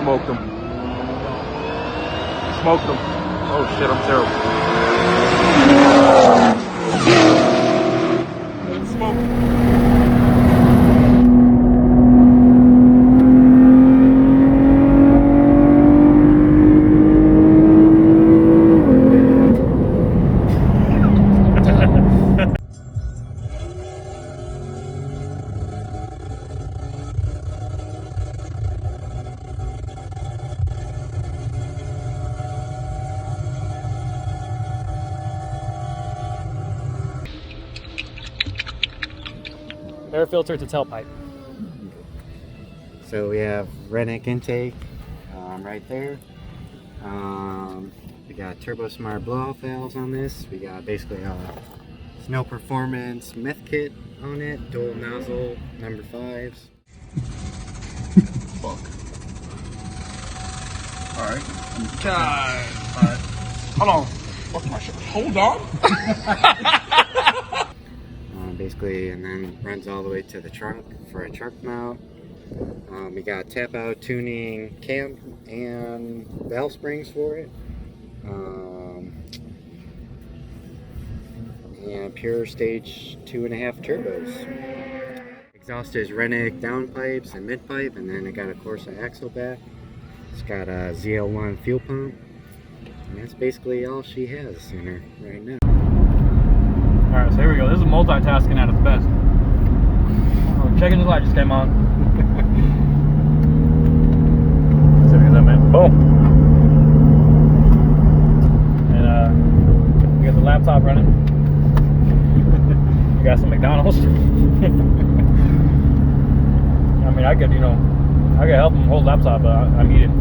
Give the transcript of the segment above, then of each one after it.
Smoked them. Smoked them. Oh shit, I'm terrible. Smoked. Air filter to tailpipe. So we have Renick intake right there. We got Turbo Smart blow-off valves on this. We got basically a Snow Performance meth kit on it, dual nozzle number 5s. Fuck. Alright. God. Alright. Hold on. Fuck my shit. Hold on. Basically, and then runs all the way to the trunk for a trunk mount. We got Tapout tuning cam and valve springs for it. And pure stage 2.5 turbos. Exhaust is Renick Downpipes and Mid pipe, and then I got a Corsa axle back. It's got a ZL1 fuel pump, and that's basically all she has in her right now. Alright, so here we go. This is multitasking at its best. Oh, checking the light just came on. Let's see if we get that, man. Boom! And we got the laptop running. We got some McDonald's. I mean, I could, I could help him hold the laptop, but I'm eating.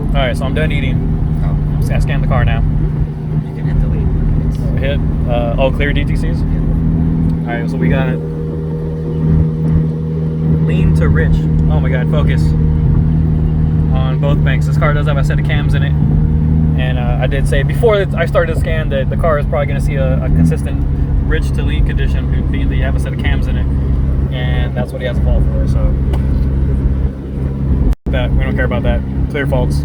Alright, so I'm done eating. I'm just gonna scan the car now. Hit all clear DTCs. All right, so we got lean to rich. Oh my God, focus on both banks. This car does have a set of cams in it, and I did say before I started to scan that the car is probably going to see a consistent rich to lean condition, being that you have a set of cams in it, and that's what he has to fall for. So that we don't care about that. Clear faults.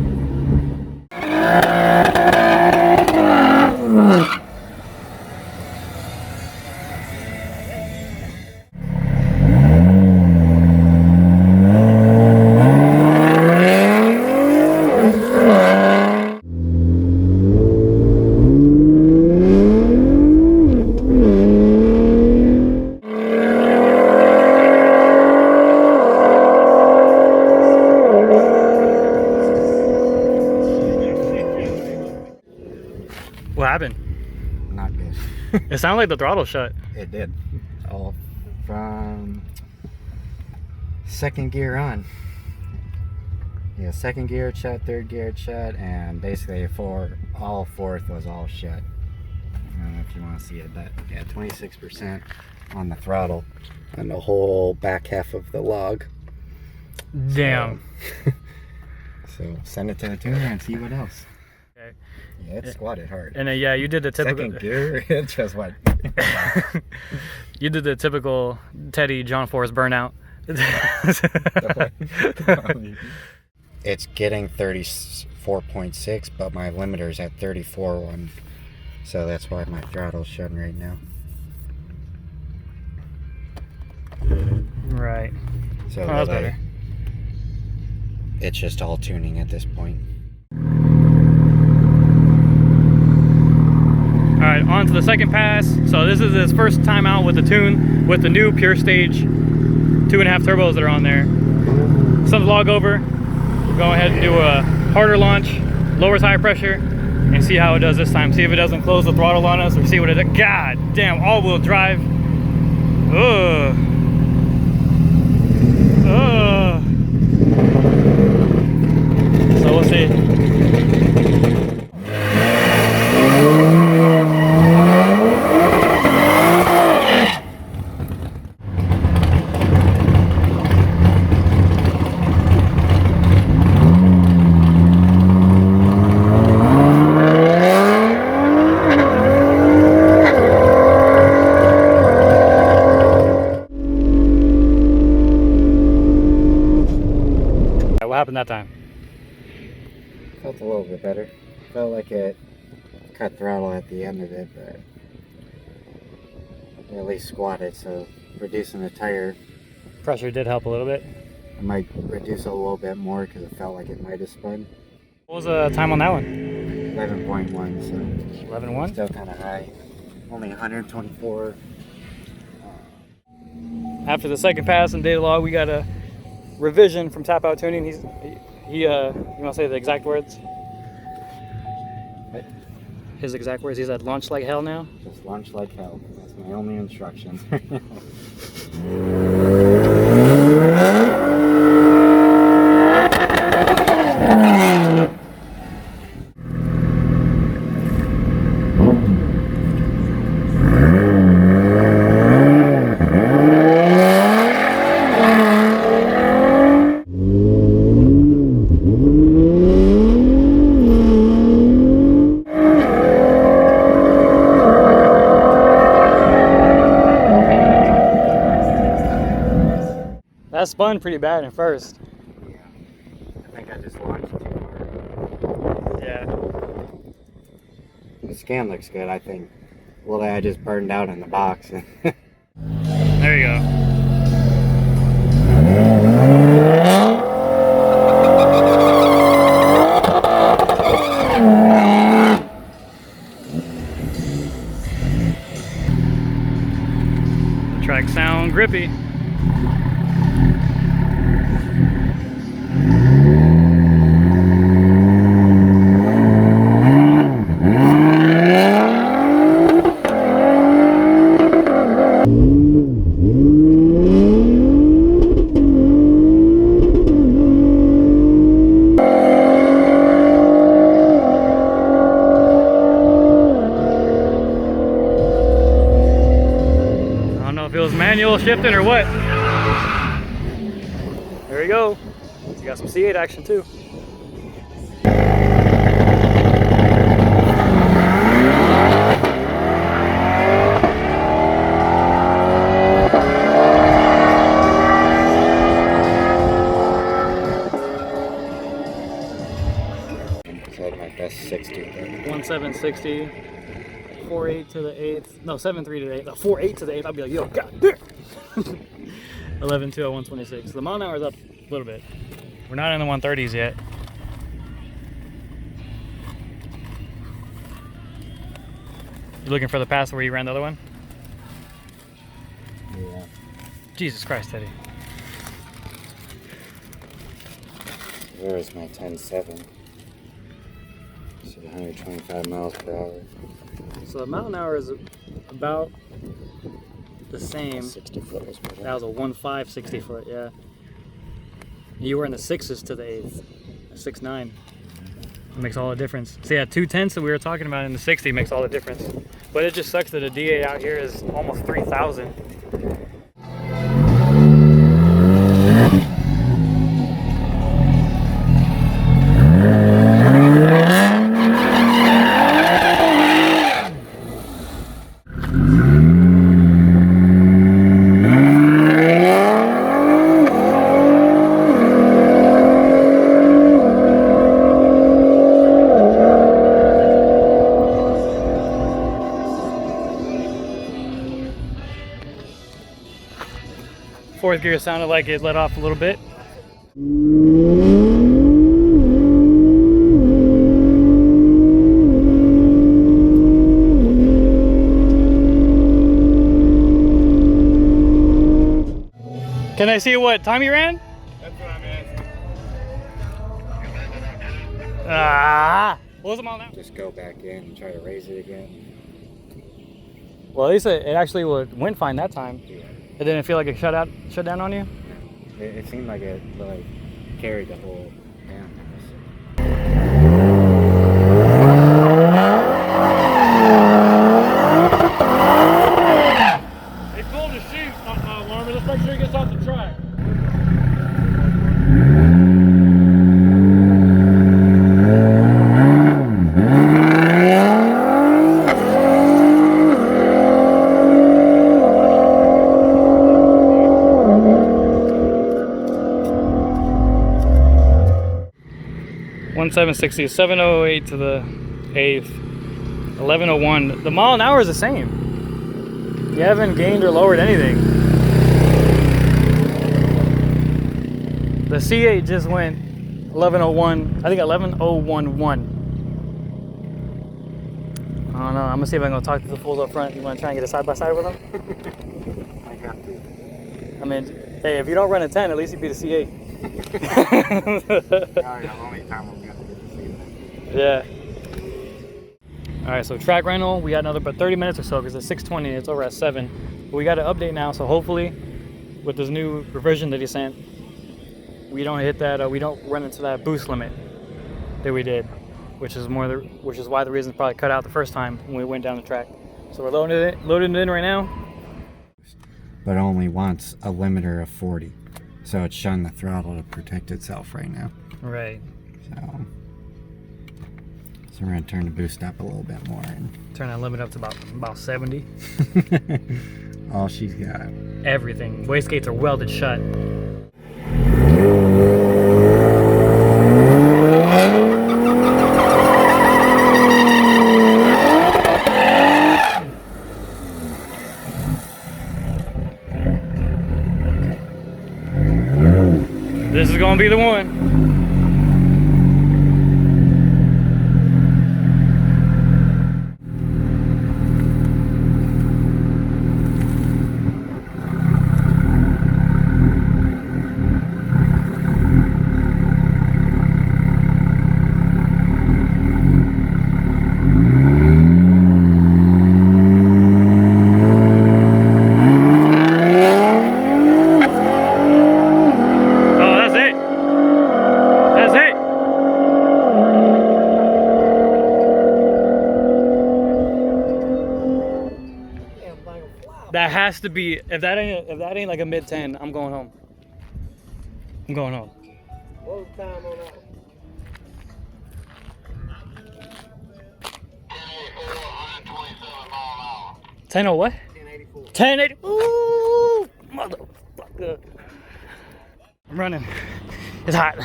What happened? Not good. It sounded like the throttle shut. It did. All from second gear on. Yeah, second gear shut, third gear shut, and basically all fourth was all shut. I don't know if you want to see it, but yeah, 26% on the throttle on the whole back half of the log. Damn. So send it to the tuner and see what else. Okay. Yeah, it squatted hard. And yeah, you did the typical Second gear, it just went. You did the typical Teddy John Forrest burnout. It's getting 34.6, but my limiter's at 34.1, so that's why my throttle's shutting right now. Right. So that's better. It's just all tuning at this point. Alright, on to the second pass. So this is his first time out with the tune, with the new Pure Stage 2.5 turbos that are on there. Set the log over, go ahead and do a harder launch, lower tire pressure, and see how it does this time. See if it doesn't close the throttle on us, or see what it does. God damn, all-wheel drive. Ugh. Ugh. So we'll see. happened that time? Felt a little bit better. Felt like it cut throttle at the end of it, but at least squatted, so reducing the tire Pressure did help a little bit. I might reduce a little bit more because it felt like it might have spun. What was the time on that one? 11.1, so 11.1? still kind of high. Only 124. After the second pass in data log, we got a revision from Tapout Tuning. You want to say the exact words? What? His exact words. He said, "Launch like hell now." Just launch like hell. That's my only instruction. That spun pretty bad at first. Yeah. I think I just launched too hard. Yeah. The scan looks good, I think. Well, I just burned out in the box. There you go. The tracks sound grippy. Manual shifting or what? There we go. You got some C8 action too. Said my best 60. 1760. 4.8 to the 8th. No, 7.3 to the 8th. No, 4.8 to the 8th. I'll be like, yo, god damn. 11.2 at 126. The mile an hour is up a little bit. We're not in the 130s yet. You looking for the pass where you ran the other one? Yeah. Jesus Christ, Teddy. Where is my 10.7? So 125 miles per hour. So the mile an hour is about the same. 60 foot was better. That was a 1.5 60 foot, yeah. You were in the 6s to the 8th, 6.9. It makes all the difference. So yeah, 2/10 that we were talking about in the 60 makes all the difference. But it just sucks that a D8 out here is almost 3,000. Fourth gear sounded like it let off a little bit. Can I see what time you ran? That's what I'm asking. Ah, what was the mile an hour? Just go back in and try to raise it again. Well, at least it actually went fine that time. Yeah. It didn't feel like it shut down on you? It seemed like it like carried the whole down. They pulled the chute, Larmer. Let's make sure he gets off the track. 1760, 708 to the 8th, 1101. The mile an hour is the same. You haven't gained or lowered anything. The C8 just went 1101, I think 11011. I don't know, I'm gonna see if I can go talk to the fools up front. You wanna try and get a side by side with them? I got to. I mean, hey, if you don't run a 10, at least you beat a C8. Only time I'm gonna get to see that. Yeah. All right, so track rental, we got another about 30 minutes or so because it's 6:20 and it's over at 7. But we got an update now, so hopefully with this new revision that he sent, we don't hit that, we don't run into that boost limit that we did, which is why the reason probably cut out the first time when we went down the track. So we're loading it in right now. But only wants a limiter of 40. So it's shunning the throttle to protect itself right now. Right. So we're gonna turn the boost up a little bit more and turn that limit up to about 70. all she's got. Everything. Wastegates are welded shut. This is gonna be the one. That has to be, if that ain't like a mid 10, I'm going home. I'm going home. What was the time on that? 10 or what? 1084. 1080. Ooh, motherfucker. I'm running. It's hot.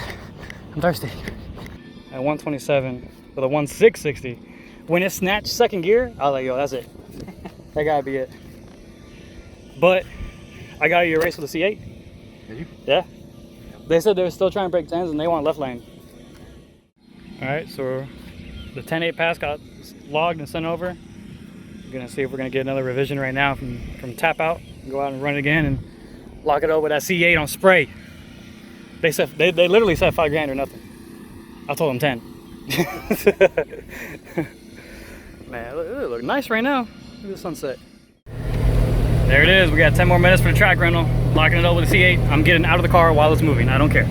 I'm thirsty. At 127 with a 1660. When it snatched second gear, I was like, yo, that's it. That gotta be it. But I got you a race with the C8. Did you? Yeah. They said they were still trying to break 10s and they want left lane. All right, so the 10.8 pass got logged and sent over. We're gonna see if we're gonna get another revision right now from Tapout. Go out and run it again and lock it up with that C8 on spray. They said they literally said $5 grand or nothing. I told them 10. Man, it look nice right now. Look at the sunset. There it is. We got 10 more minutes for the track rental. Locking it up with the C8. I'm getting out of the car while it's moving. I don't care.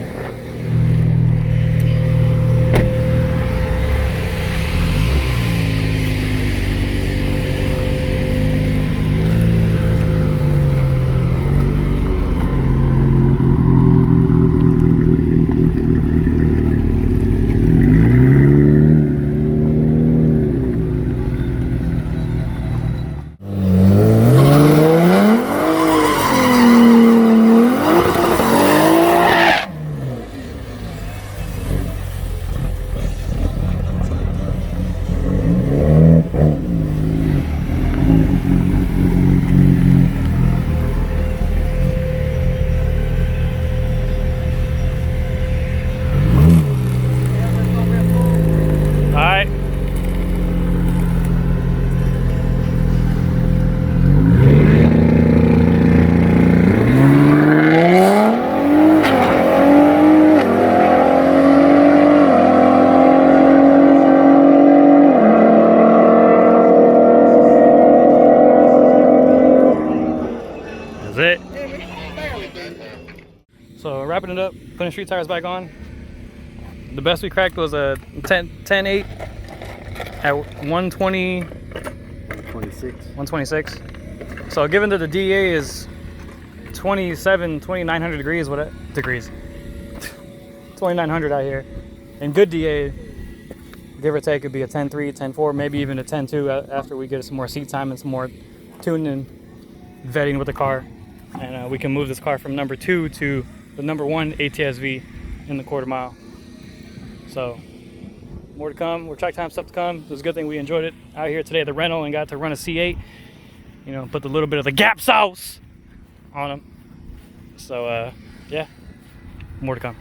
So wrapping it up, putting street tires back on. The best we cracked was a 10.8 at 126. So given that the DA is 2,900 degrees, 2,900 out here, and good DA, give or take, could be a 10.3, 10.4, maybe even a 10.2 after we get some more seat time and some more tuning and vetting with the car. And we can move this car from number 2 to the number 1 ATS V in the quarter mile. So more to come, more track time stuff to come. It was a good thing we enjoyed it out here today at the rental and got to run a C8. You know, put a little bit of the Gap sauce on them. So yeah, more to come.